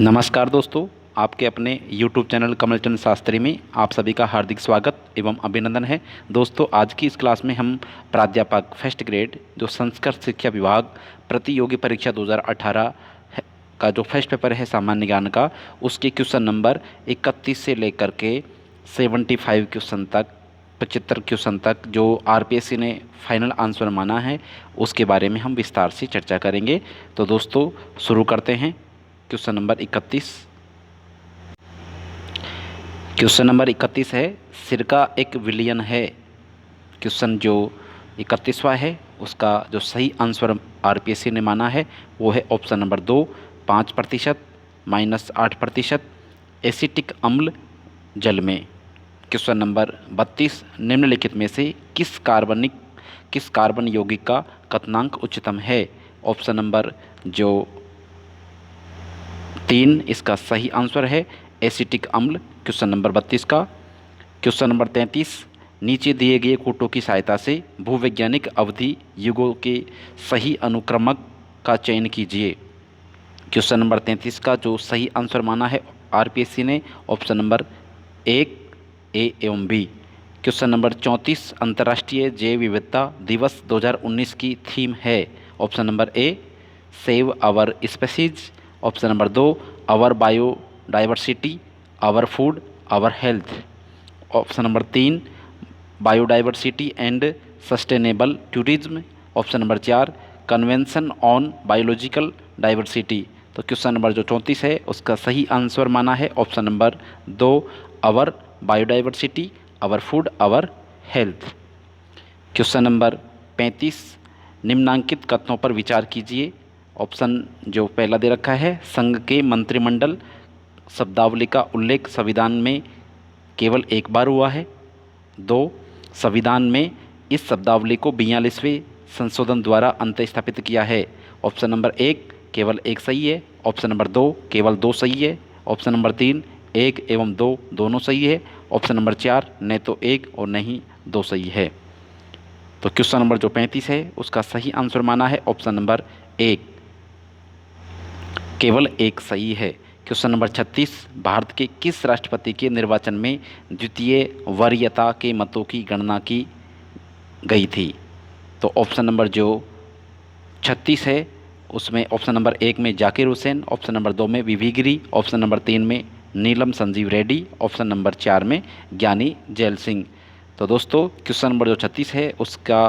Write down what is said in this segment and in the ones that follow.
नमस्कार दोस्तों, आपके अपने YouTube चैनल कमलचंद शास्त्री में आप सभी का हार्दिक स्वागत एवं अभिनंदन है। दोस्तों, आज की इस क्लास में हम प्राध्यापक फर्स्ट ग्रेड जो संस्कृत शिक्षा विभाग प्रतियोगी परीक्षा 2018 का जो फर्स्ट पेपर है सामान्य ज्ञान का, उसके क्वेश्चन नंबर 31 से लेकर के 75 क्वेश्चन तक 75 क्वेश्चन तक जो आरपीएससी ने फाइनल आंसर माना है उसके बारे में हम विस्तार से चर्चा करेंगे। तो दोस्तों शुरू करते हैं। Question number 31। क्वेश्चन नंबर 31 है, सिरका एक विलियन है। क्वेश्चन जो 31वां है उसका जो सही आंसर आरपीएससी ने माना है वो है ऑप्शन नंबर 2, 5% -8% एसिटिक अम्ल जल में। क्वेश्चन नंबर 32, निम्नलिखित में से किस कार्बन यौगिक का कथनांक उच्चतम है। ऑप्शन नंबर जो 3 इसका सही आंसर है एसिटिक अम्ल, क्वेश्चन नंबर 32 का। क्वेश्चन नंबर 33, नीचे दिए गए कूटों की सहायता से भूवैज्ञानिक अवधि युगों के सही अनुक्रमक का चयन कीजिए। क्वेश्चन नंबर 33 का जो सही आंसर माना है आरपीएससी ने ऑप्शन नंबर 1 ए एवं बी। क्वेश्चन नंबर 34, अंतर्राष्ट्रीय जैव विविधता दिवस 2019 की थीम है। Option number A save our species, option number 2 our biodiversity, our food, our health, option number 3 biodiversity and sustainable tourism, option number 4 convention on biological diversity. तो question number जो 34 है उसका सही आंसर माना है option number 2 our biodiversity, our food, our health. Question number 35, निम्नांकित कथनों पर विचार कीजिए। ऑप्शन जो पहला दे रखा है, संघ के मंत्रिमंडल शब्दावली का उल्लेख संविधान में केवल एक बार हुआ है। 2, संविधान में इस शब्दावली को 42वें संशोधन द्वारा अंतःस्थापित किया है। ऑप्शन नंबर 1 केवल 1 सही है, ऑप्शन नंबर 2 केवल 2 सही है, ऑप्शन नंबर 3 1 एवं 2 दोनों सही है, ऑप्शन नंबर 4 न तो 1 और न ही 2 सही है। तो क्वेश्चन नंबर जो 35 है उसका सही आंसर माना है ऑप्शन नंबर 1 केवल 1 सही है। क्वेश्चन नंबर 36, भारत के किस राष्ट्रपति के निर्वाचन में द्वितीय वरीयता के मतों की गणना की गई थी। तो ऑप्शन नंबर जो 36 है उसमें ऑप्शन नंबर 1 में जाकिर हुसैन, ऑप्शन नंबर 2 में वीवी गिरी, ऑप्शन नंबर 3 में नीलम संजीव रेड्डी, ऑप्शन नंबर 4 में ज्ञानी जैल सिंह। तो दोस्तों क्वेश्चन नंबर जो 36 है उसका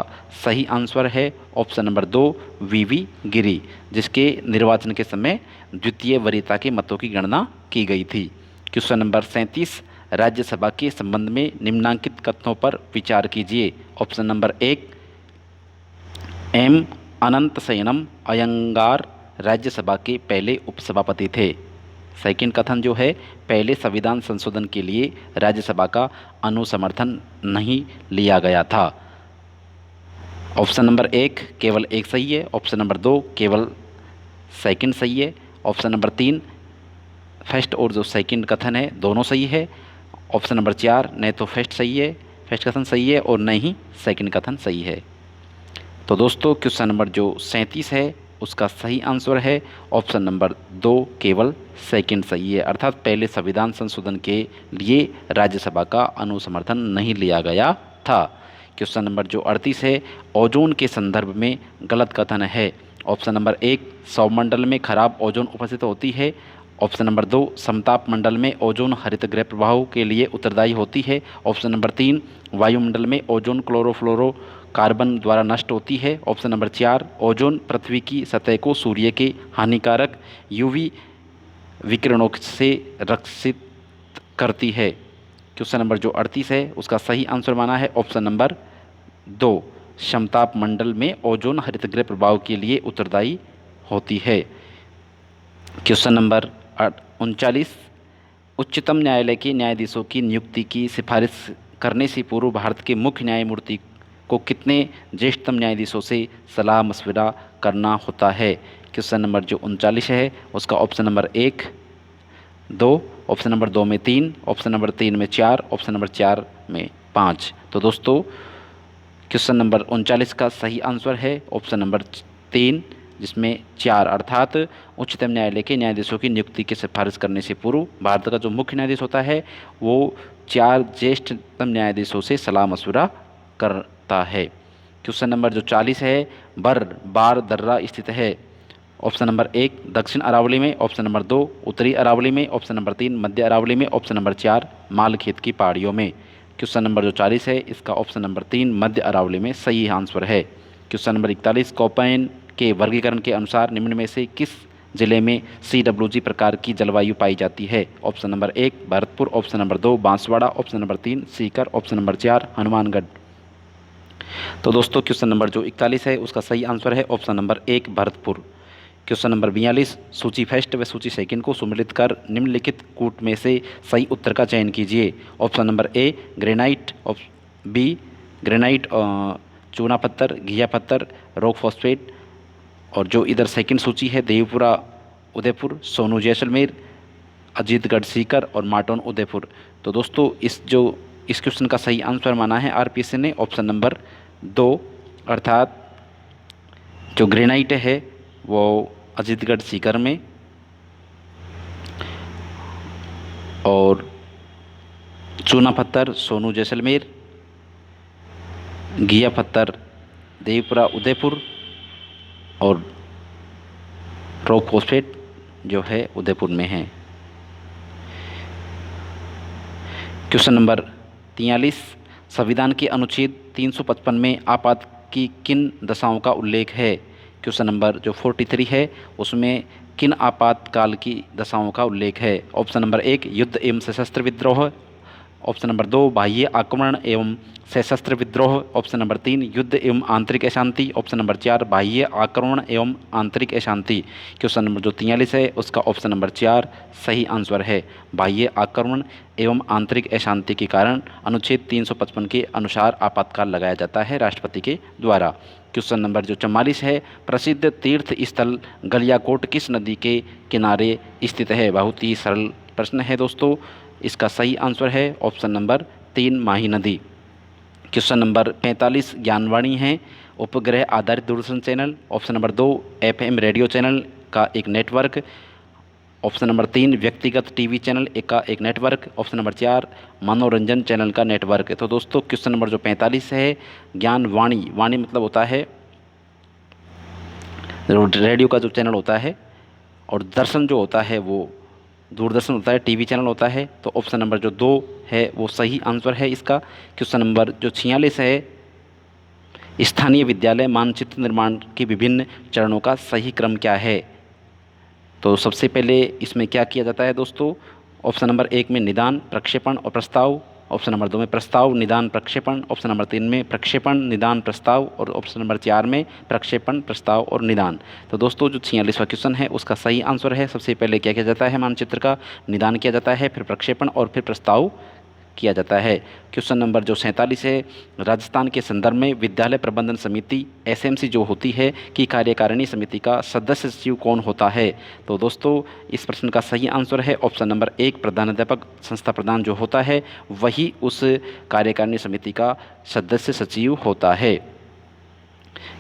सही आंसर है ऑप्शन नंबर 2 वीवी गिरी, जिसके निर्वाचन के समय द्वितीय वरीयता के मतों की गणना की गई थी। क्वेश्चन नंबर 37, राज्यसभा के संबंध में निम्नांकित कथनों पर विचार कीजिए। Option number 1 M Ananthasayanam Ayyangar Rajya Sabha के पहले उपसभापति थे। सेकंड कथन जो है, पहले संविधान संशोधन के लिए राज्यसभा का अनुसमर्थन नहीं लिया गया था। ऑप्शन नंबर 1 केवल 1 सही है, ऑप्शन नंबर 2 केवल सेकंड सही है, ऑप्शन नंबर 3 फर्स्ट और जो सेकंड कथन है दोनों सही है, ऑप्शन नंबर 4 न तो फर्स्ट कथन सही है और न ही सेकंड कथन सही है। तो दोस्तों क्वेश्चन नंबर जो 37 है उसका सही आंसर है ऑप्शन नंबर 2 केवल सेकंड सही है, अर्थात पहले संविधान संशोधन के लिए राज्यसभा का अनुसमर्थन नहीं लिया गया था। क्वेश्चन नंबर जो 38 है, ओजोन के संदर्भ में गलत कथन है। ऑप्शन नंबर 1 सौरमंडल में खराब ओजोन उपस्थित होती है, ऑप्शन नंबर 2 समताप मंडल में ओजोन हरितगृह प्रभाव के लिए उत्तरदायी होती है, ऑप्शन नंबर 3 वायुमंडल में ओजोन क्लोरोफ्लोरो कार्बन द्वारा नष्ट होती है, ऑप्शन नंबर 4 ओजोन पृथ्वी की सतह को सूर्य के हानिकारक यूवी विकिरणों से रक्षित करती है। क्वेश्चन नंबर जो 38 है उसका सही आंसर माना है ऑप्शन नंबर 2 समताप मंडल में ओजोन हरितगृह प्रभाव के लिए उत्तरदायी होती है। क्वेश्चन नंबर 39, उच्चतम न्यायालय के न्यायाधीशों की नियुक्ति की सिफारिश करने से पूर्व भारत के मुख्य न्यायमूर्ति को कितने ज्येष्ठतम न्यायाधीशों से सलाह मशविरा करना होता है। क्वेश्चन नंबर जो 39 है उसका ऑप्शन नंबर 1 2, ऑप्शन नंबर 2 में 3, ऑप्शन नंबर 3 में 4, ऑप्शन नंबर 4 में 5। तो दोस्तों क्वेश्चन नंबर 39 का सही आंसर है ऑप्शन नंबर 3 जिसमें 4 अर्थात उच्चतम न्यायालय के न्यायाधीशों की नियुक्ति की सिफारिश करने से पूर्व भारत का जो मुख्य न्यायाधीश होता है वो 4 ज्येष्ठतम न्यायाधीशों से सलाह मशवरा करता है। क्वेश्चन नंबर जो 40 है, बार दर्रा स्थित है। ऑप्शन नंबर 1 दक्षिण अरावली में, ऑप्शन नंबर 2 उत्तरी अरावली में, ऑप्शन नंबर 3 मध्य अरावली में, ऑप्शन नंबर 4 मालखेत की पहाड़ियों में। क्वेश्चन नंबर जो 40 है इसका ऑप्शन नंबर 3 मध्य अरावली में सही आंसर है। क्वेश्चन नंबर 41 कोपेन के वर्गीकरण के अनुसार निम्न में से किस जिले में CWG प्रकार की जलवायु पाई जाती है। Option number 1 Bharatpur, option number 2 Banswara, option number 3 Sikar, option number 4 Hanumangarh. तो दोस्तों क्वेश्चन नंबर जो 41 है उसका सही आंसर है option number 1 Bharatpur. Question number 42 सूची फर्स्ट व सूची सेकंड को सम्मिलित कर निम्नलिखित कूट में से सही उत्तर का चयन कीजिए। Option number A granite, B granite, चूना पत्थर, घिया पत्थर, रॉक फॉस्फेट, और जो इधर सेकंड सूची है देवपुरा उदयपुर, सोनू जैसलमेर, अजीतगढ़ सीकर और माटौन उदयपुर। तो दोस्तों इस क्वेश्चन का सही आंसर माना है RPSC ने ऑप्शन नंबर 2 अर्थात जो ग्रेनाइट है वो अजीतगढ़ सीकर में और चूना पत्थर सोनू जैसलमेर, घिया पत्थर देवपुरा उदयपुर और रॉक फॉस्फेट जो है उदयपुर में है। क्वेश्चन नंबर 43 संविधान के अनुच्छेद 355 में आपात की किन दशाओं का उल्लेख है। क्वेश्चन नंबर जो 43 है उसमें किन आपातकाल की दशाओं का उल्लेख है। ऑप्शन नंबर 1 युद्ध एवं सशस्त्र विद्रोह, ऑप्शन नंबर 2 बाह्य आक्रमण एवं सशस्त्र विद्रोह, ऑप्शन नंबर 3 युद्ध एवं आंतरिक अशांति, ऑप्शन नंबर 4 बाह्य आक्रमण एवं आंतरिक अशांति। क्वेश्चन नंबर जो 43 है उसका ऑप्शन नंबर 4 सही आंसर है। बाह्य आक्रमण एवं आंतरिक अशांति के कारण अनुच्छेद 355 के अनुसार आपातकाल लगाया जाता है राष्ट्रपति के द्वारा। क्वेश्चन नंबर जो 44 है प्रसिद्ध तीर्थ स्थल गलियाकोट किस नदी के किनारे स्थित है। बहुत ही सरल प्रश्न है दोस्तों, इसका सही आंसर है ऑप्शन नंबर 3 माही नदी। क्वेश्चन नंबर 45 ज्ञानवाणी है उपग्रह आधारित Doordarshan channel, option number 2 FM radio channel का एक नेटवर्क, ऑप्शन नंबर 3 व्यक्तिगत टीवी चैनल का एक नेटवर्क, ऑप्शन नंबर 4 मनोरंजन चैनल का नेटवर्क। तो दोस्तों क्वेश्चन नंबर जो 45 है ज्ञानवाणी, वाणी मतलब होता है रेडियो का जो चैनल होता है, और दर्शन जो होता है वो दूरदर्शन होता है, टीवी चैनल होता है। तो ऑप्शन नंबर जो 2 है वो सही आंसर है इसका। क्वेश्चन नंबर जो 46 है स्थानीय विद्यालय मानचित्र निर्माण के विभिन्न चरणों का सही क्रम क्या है। तो सबसे पहले इसमें क्या किया जाता है दोस्तों, ऑप्शन नंबर 1 में निदान, प्रक्षेपण और प्रस्ताव, ऑप्शन नंबर 2 में प्रस्ताव, निदान, प्रक्षेपण, ऑप्शन नंबर 3 में प्रक्षेपण, निदान, प्रस्ताव, और ऑप्शन नंबर 4 में प्रक्षेपण, प्रस्ताव और निदान। तो दोस्तों जो 46वां क्वेश्चन है उसका सही आंसर है सबसे पहले क्या किया जाता है मानचित्र का निदान किया जाता है, फिर प्रक्षेपण और फिर प्रस्ताव किया जाता है। क्वेश्चन नंबर जो 47 है राजस्थान के संदर्भ में विद्यालय प्रबंधन समिति SMC जो होती है कि कार्यकारिणी समिति का सदस्य सचिव कौन होता है। तो दोस्तों इस प्रश्न का सही आंसर है ऑप्शन नंबर 1 प्रधानाध्यापक संस्था प्रधान जो होता है वही उस कार्यकारिणी समिति का सदस्य सचिव होता है।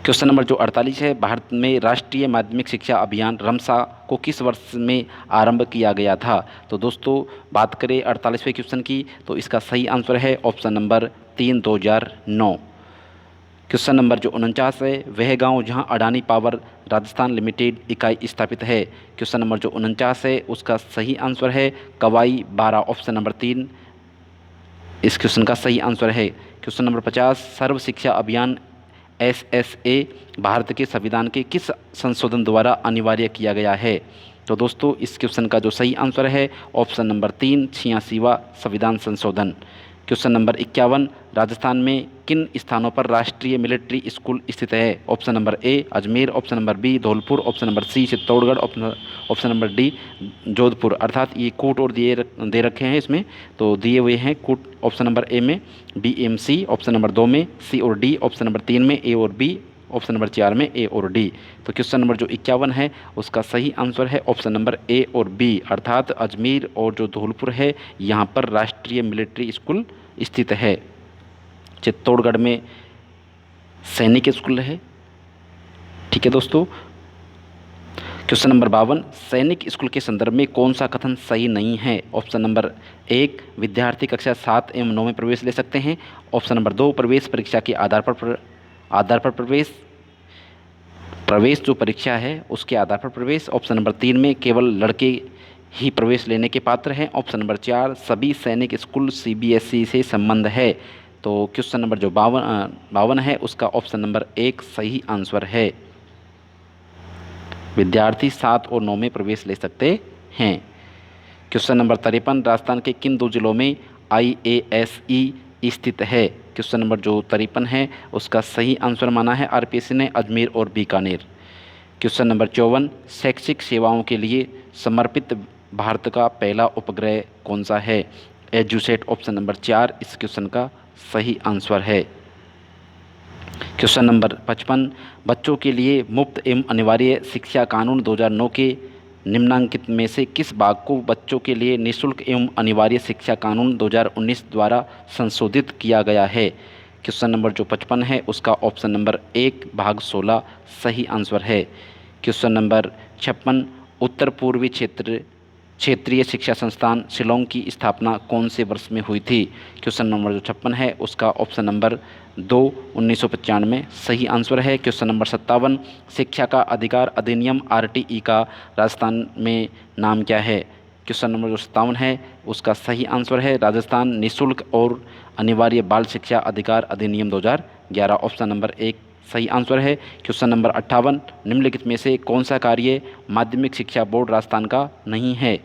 क्वेश्चन नंबर जो 48 है भारत में राष्ट्रीय माध्यमिक शिक्षा अभियान रमसा को किस वर्ष में आरंभ किया गया था। तो दोस्तों बात करें 48वें क्वेश्चन की तो इसका सही आंसर है ऑप्शन नंबर 3 2009। क्वेश्चन नंबर जो 49 है वह गांव जहां अडानी पावर राजस्थान लिमिटेड इकाई स्थापित है। क्वेश्चन नंबर जो 49 है उसका सही आंसर है कवाई 12, ऑप्शन नंबर 3 इस क्वेश्चन का सही आंसर है। क्वेश्चन नंबर 50 सर्व शिक्षा अभियान SSA भारत के संविधान के किस संशोधन द्वारा अनिवार्य किया गया है। तो दोस्तों इस क्वेश्चन का जो सही आंसर है ऑप्शन नंबर 3 86वां संविधान संशोधन। क्वेश्चन नंबर 51 राजस्थान में किन स्थानों पर राष्ट्रीय मिलिट्री स्कूल स्थित है। Option number A Ajmer, option number B Dholpur, option number C Chittorgarh, option number D Jodhpur. अर्थात ये कूट और दे रखे हैं इसमें, तो दिए हुए हैं कूट ऑप्शन नंबर A में BMC, ऑप्शन नंबर 2 में C और D, ऑप्शन नंबर 3 में A और B, ऑप्शन नंबर 4 में A और D। तो क्वेश्चन नंबर जो 51 है उसका सही आंसर है ऑप्शन नंबर A और B, अर्थात अजमेर और जो धौलपुर है यहाँ पर राष्ट्रीय मिलिट्री स्कूल स्थित है। चित्तौड़गढ़ में सैनिक स्कूल है। ठीक है दोस्तों, क्वेश्चन नंबर 52, सैनिक स्कूल के संदर्भ में कौन सा कथन सही नहीं है? ऑप्शन नंबर 1, विद्यार्थी कक्षा 7 एवं 9 में प्रवेश ले सकते हैं। ऑप्शन नंबर 2, प्रवेश परीक्षा के आधार पर प्रवेश जो परीक्षा है उसके आधार पर प्रवेश। ऑप्शन नंबर 3 में केवल लड़के ही प्रवेश लेने के पात्र हैं। ऑप्शन नंबर 4, सभी सैनिक स्कूल CBSE से संबंध है। तो क्वेश्चन नंबर जो 52 है उसका ऑप्शन नंबर 1 सही आंसर है। विद्यार्थी 7 और 9 में प्रवेश ले सकते हैं। क्वेश्चन नंबर 53, राजस्थान के किन 2 जिलों में IASE स्थित है? क्वेश्चन नंबर जो 53 है उसका सही आंसर माना है RPSC ने अजमेर और बीकानेर। क्वेश्चन नंबर 54, शैक्षिक सेवाओं के लिए समर्पित भारत का पहला उपग्रह कौन सा है? एजुसेट ऑप्शन नंबर 4 इस क्वेश्चन का सही आंसर है। क्वेश्चन नंबर 55, बच्चों के लिए मुफ्त एवं अनिवार्य शिक्षा कानून 2009 के निम्नांकित में से किस भाग को बच्चों के लिए निःशुल्क एवं अनिवार्य शिक्षा कानून 2019 द्वारा संशोधित किया गया है? क्वेश्चन नंबर जो 55 है उसका ऑप्शन नंबर 1 भाग 16 सही आंसर है। क्वेश्चन नंबर 56, उत्तर पूर्वी क्षेत्रीय शिक्षा संस्थान शिलोंग की स्थापना कौन से वर्ष में हुई थी? क्वेश्चन नंबर जो 56 है उसका ऑप्शन नंबर 2 1995 सही आंसर है। क्वेश्चन नंबर 57, शिक्षा का अधिकार अधिनियम RTE का राजस्थान में नाम क्या है? क्वेश्चन नंबर जो 57 है उसका सही आंसर है राजस्थान निःशुल्क और अनिवार्य बाल शिक्षा अधिकार अधिनियम 2011 ऑप्शन नंबर 1 सही आंसर है। क्वेश्चन नंबर 58, निम्नलिखित में से कौन सा कार्य माध्यमिक शिक्षा बोर्ड राजस्थान का नहीं है?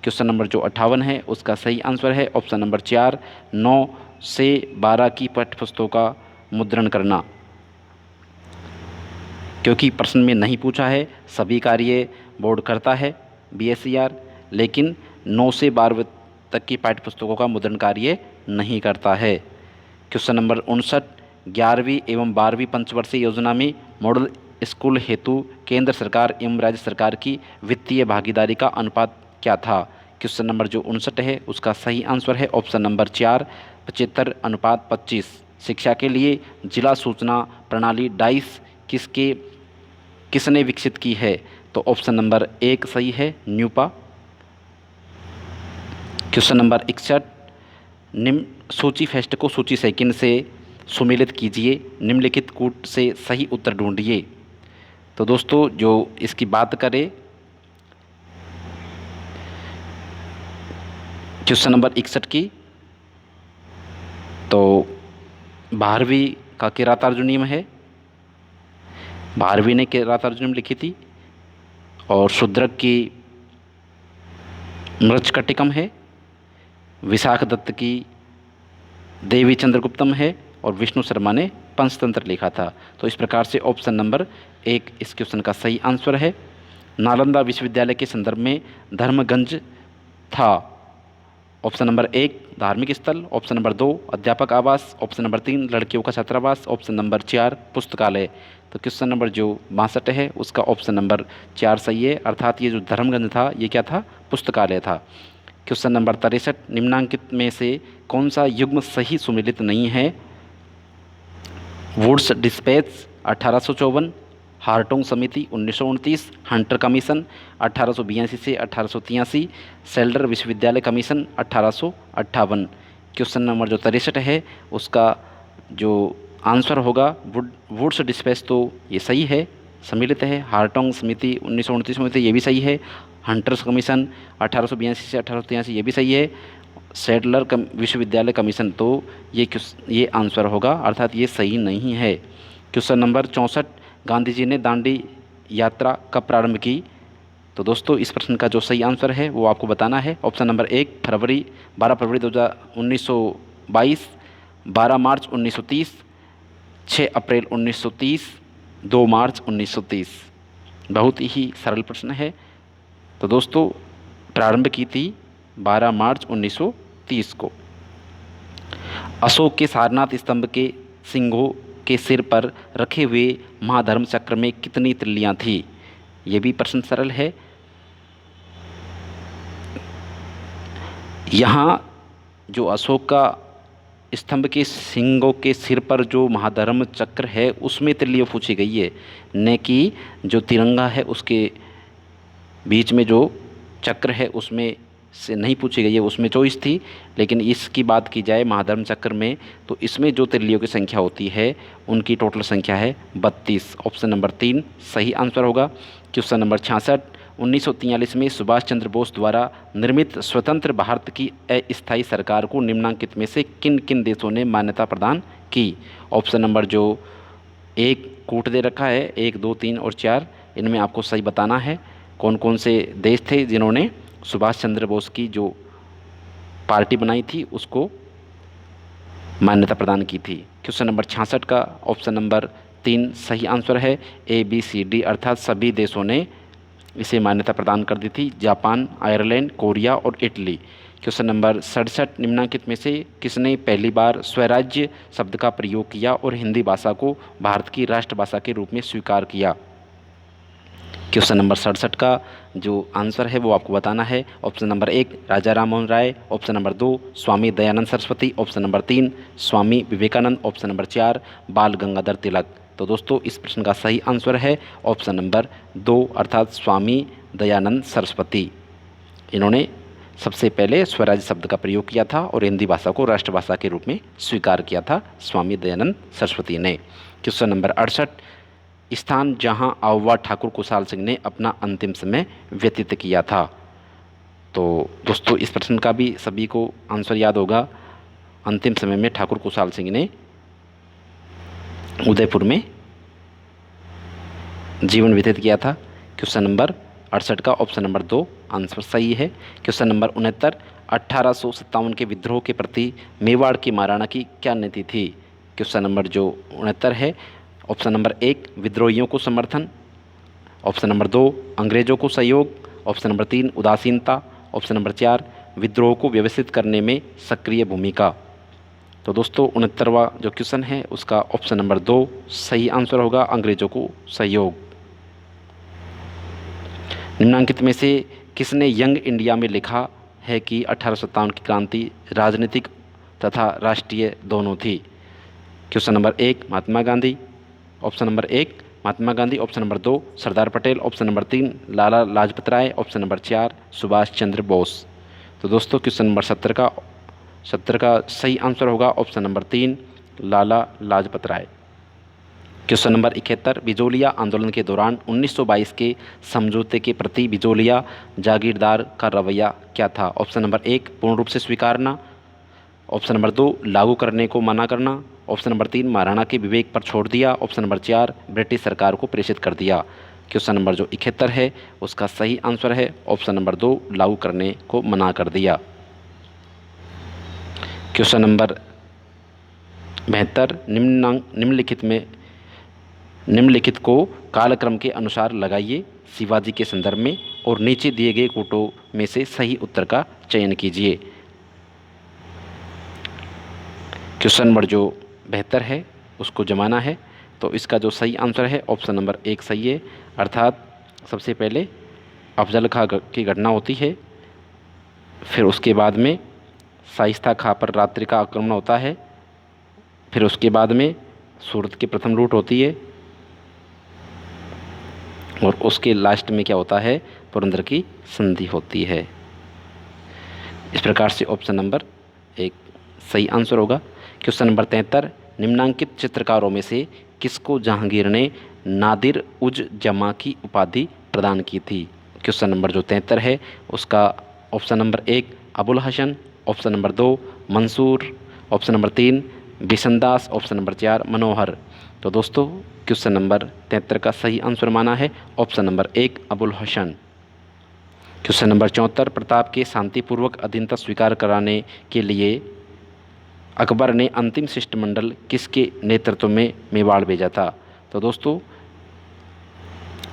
क्वेश्चन नंबर जो 58 है उसका सही आंसर है ऑप्शन नंबर 4 9 से 12 की पाठ्यपुस्तकों का मुद्रण करना। क्योंकि प्रश्न में नहीं पूछा है, सभी कार्य बोर्ड करता है BSER, लेकिन 9 से 12 तक की पाठ्यपुस्तकों का मुद्रण कार्य नहीं करता है। क्वेश्चन नंबर 59, 11वीं एवं 12वीं पंचवर्षीय योजना में मॉडल स्कूल हेतु केंद्र सरकार एवं राज्य सरकार की वित्तीय भागीदारी का अनुपात क्या था? क्वेश्चन नंबर जो 59 है उसका सही आंसर है ऑप्शन नंबर 4 75:25। शिक्षा के लिए जिला सूचना प्रणाली डाइस किसने विकसित की है? तो ऑप्शन नंबर 1 सही है, न्यूपा। क्वेश्चन नंबर 61, निम्न सूची फेस्ट को सूची सेकंड से सुमेलित कीजिए, निम्नलिखित कूट से सही उत्तर ढूंढिए। तो दोस्तों जो इसकी बात करें क्वेश्चन नंबर 61 की, तो 12वीं का किरात अर्जुनियम है, 12वीं ने किरात अर्जुनियम लिखी थी, और शूद्रक की मृच्छकटिकम है, विशाख दत्त की देवी चंद्रगुप्तम है, और विष्णु शर्मा ने पंचतंत्र लिखा था। तो इस प्रकार से ऑप्शन नंबर 1 इस क्वेश्चन का सही आंसर है। नालंदा विश्वविद्यालय के संदर्भ में धर्मगंज था। ऑप्शन नंबर 1 धार्मिक स्थल, ऑप्शन नंबर 2 अध्यापक आवास, ऑप्शन नंबर 3 लड़कियों का छात्रावास, ऑप्शन नंबर 4 पुस्तकालय। तो क्वेश्चन नंबर जो 62 है उसका ऑप्शन नंबर 4 सही है, अर्थात ये जो धर्मगंज था ये क्या था? पुस्तकालय था। क्वेश्चन नंबर 63, निम्नांकित में से कौन सा युग्म सही सुमेलित नहीं है? वुड्स डिस्पैच 1854, हार्टोंग समिति 1929, हंटर कमीशन 1882 से 1883, सेल्डर विश्वविद्यालय कमीशन 1858। क्वेश्चन नंबर जो 63 है उसका जो आंसर होगा वुड्स डिस्पैच, तो ये सही है, सम्मिलित है। हार्टोंग समिति 1929 में ये भी सही है। हंटर्स कमीशन 1882 से 1883 ये भी सही है। सेडलर विश्वविद्यालय कमीशन, तो ये आंसर होगा, अर्थात ये सही नहीं है। क्वेश्चन नंबर 64, गांधी जी ने दांडी यात्रा कब प्रारंभ की? तो दोस्तों इस प्रश्न का जो सही आंसर है वो आपको बताना है। ऑप्शन नंबर 1 12 फरवरी 1922, 12 मार्च 1930, 6 अप्रैल 1930, 2 मार्च 1930। बहुत ही सरल प्रश्न है। तो दोस्तों प्रारंभ की थी 12 मार्च 1930 को। अशोक के सारनाथ स्तंभ के सिंहों के सिर पर रखे हुए महाधर्म चक्र में कितनी त्रिलियां थी? ये भी प्रश्न सरल है। यहाँ जो अशोक का स्तंभ के सिंहों के सिर पर जो महाधर्म चक्र है उसमें त्रिलियां पूछी गई है, न कि जो तिरंगा है उसके बीच में जो चक्र है उसमें से नहीं पूछी गई है, उसमें चॉइस थी। लेकिन इसकी बात की जाए महाधर्म चक्र में, तो इसमें जो तिल्लियों की संख्या होती है उनकी टोटल संख्या है 32। ऑप्शन नंबर 3 सही आंसर होगा। क्वेश्चन नंबर 66, 1943 में सुभाष चंद्र बोस द्वारा निर्मित स्वतंत्र भारत की अस्थायी सरकार को निम्नलिखित में से किन किन देशों ने मान्यता प्रदान की। ऑप्शन नंबर जो एक कूट दे रखा है, 1, 2, 3 और 4, इनमें आपको सही बताना है कौन कौन से देश थे जिन्होंने सुभाष चंद्र बोस की जो पार्टी बनाई थी उसको मान्यता प्रदान की थी। क्वेश्चन नंबर 66 का ऑप्शन नंबर 3 सही आंसर है। ABCD अर्थात सभी देशों ने इसे मान्यता प्रदान कर दी थी, जापान, आयरलैंड, कोरिया और इटली। क्वेश्चन नंबर 67, निम्नलिखित में से किसने पहली बार स्वराज्य शब्द का प्रयोग किया और हिंदी भाषा को भारत की राष्ट्रभाषा के रूप में स्वीकार किया। क्वेश्चन नंबर 67 का जो आंसर है वो आपको बताना है। ऑप्शन नंबर 1 राजा Ram Mohan Roy, option number 2 Swami Dayanand Saraswati, option number 3 Swami Vivekananda, option number 4 बाल गंगाधर तिलक। तो दोस्तों इस प्रश्न का सही आंसर है ऑप्शन नंबर 2 अर्थात स्वामी दयानंद सरस्वती। इन्होंने सबसे पहले स्वराज्य शब्द का प्रयोग किया था और हिंदी भाषा को राष्ट्रभाषा के रूप में स्वीकार किया था स्वामी दयानंद सरस्वती ने। क्वेश्चन नंबर 68, स्थान जहां आउवा ठाकुर कुशाल सिंह ने अपना अंतिम समय व्यतीत किया था। तो दोस्तों इस प्रश्न का भी सभी को आंसर याद होगा। अंतिम समय में ठाकुर कुशाल सिंह ने उदयपुर में जीवन व्यतीत किया था। क्वेश्चन नंबर 68 का ऑप्शन नंबर 2 आंसर सही है। क्वेश्चन नंबर 69, 1857 के विद्रोह के प्रति मेवाड़ की महाराणा की क्या नीति थी। क्वेश्चन नंबर जो 69 है, ऑप्शन नंबर 1 विद्रोहियों को समर्थन, ऑप्शन नंबर 2 अंग्रेजों को सहयोग, ऑप्शन नंबर 3 उदासीनता, ऑप्शन नंबर 4 विद्रोह को व्यवस्थित करने में सक्रिय भूमिका। तो दोस्तों 69वां जो क्वेश्चन है उसका ऑप्शन नंबर 2 सही आंसर होगा, अंग्रेजों को सहयोग। निम्नलिखित में से किसने यंग इंडिया में लिखा है कि 1857 की क्रांति राजनीतिक तथा राष्ट्रीय दोनों थी। Question number 1 Mahatma Gandhi, option number 1 Mahatma Gandhi, option number 2 Sardar Patel, option number 3 Lala Lajpat Rai, option number 4 Subhash Chandra Bose. तो दोस्तों क्वेश्चन नंबर 70 का सही आंसर होगा option number 3 Lala Lajpat Rai. Question number 71, Bijolia आंदोलन के दौरान 1922 के समझौते के प्रति बिजोलिया जागीरदार का रवैया क्या था। ऑप्शन नंबर 1 पूर्ण रूप से स्वीकारना, ऑप्शन नंबर 2 लागू करने को मना करना, ऑप्शन नंबर 3 महाराणा के विवेक पर छोड़ दिया, ऑप्शन नंबर 4 ब्रिटिश सरकार को प्रेषित कर दिया। क्वेश्चन नंबर जो 71 है उसका सही आंसर है ऑप्शन नंबर 2 लागू करने को मना कर दिया। क्वेश्चन नंबर 72, निम्नलिखित को कालक्रम के अनुसार लगाइए शिवाजी के संदर्भ में और नीचे दिए गए कूटों में से सही उत्तर का चयन कीजिए। क्वेश्चन नंबर जो 72 है उसको जमाना है, तो इसका जो सही आंसर है ऑप्शन नंबर 1 सही है। अर्थात सबसे पहले अफजल खां की घटना होती है, फिर उसके बाद में शाइस्ता खां पर रात्रि का आक्रमण होता है, फिर उसके बाद में सूरत की प्रथम लूट होती है और उसके लास्ट में क्या होता है, पुरंदर की संधि होती है। इस प्रकार से ऑप्शन नंबर 1 सही आंसर होगा। क्वेश्चन नंबर 73, निम्नांकित चित्रकारों में से किसको जहांगीर ने नादिर उज जमा की उपाधि प्रदान की थी। क्वेश्चन नंबर जो 73 है उसका option number 1 Abul Hasan, option number 2 Mansur, option number 3 Bishandas, option number 4 Manohar. तो दोस्तों क्वेश्चन नंबर 73 का सही आंसर माना है option number 1 Abul Hasan. Question number 74, Pratap के शांतिपूर्वक अधीनता स्वीकार कराने के लिए अकबर ने अंतिम शिष्टमंडल किसके नेतृत्व में मेवाड़ भेजा था। तो दोस्तों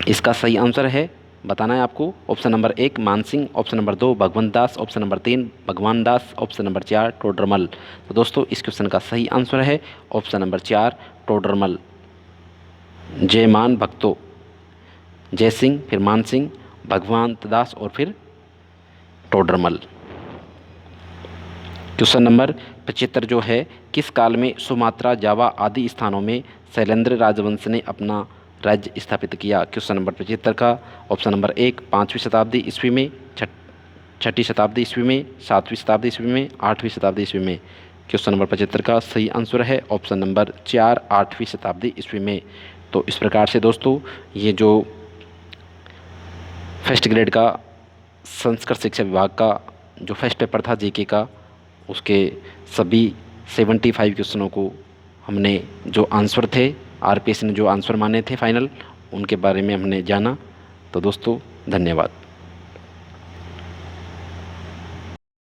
इसका सही आंसर है, बताना है आपको, option number 1 Mansingh, option number 2 भगवंत दास, ऑप्शन नंबर 3 भगवान दास, ऑप्शन नंबर 4 टोडरमल। तो दोस्तों इस क्वेश्चन का सही आंसर है ऑप्शन नंबर 4 टोडरमल। जयमान भक्तो, जय सिंह, फिर मान सिंह, भगवंत दास और फिर टोडरमल। क्वेश्चन नंबर 75 जो है, किस काल में सुमात्रा, जावा आदि स्थानों में शैलेंद्र राजवंश ने अपना राज्य स्थापित किया? क्वेश्चन नंबर 75 का ऑप्शन नंबर 1 5वीं शताब्दी ईस्वी में, 6ठी शताब्दी ईस्वी में, 7वीं शताब्दी ईस्वी में, 8वीं शताब्दी ईस्वी में। क्वेश्चन नंबर 75 का सही आंसर है ऑप्शन नंबर 4 8वीं शताब्दी ईस्वी में। तो इस प्रकार से दोस्तों ये जो फर्स्ट ग्रेड का संस्कृत शिक्षा विभाग का जो फर्स्ट पेपर था जीके का, उसके सभी 75 क्वेश्चनों को हमने जो आंसर थे, आरपीएस ने जो आंसर माने थे फाइनल, उनके बारे में हमने जाना। तो दोस्तों धन्यवाद।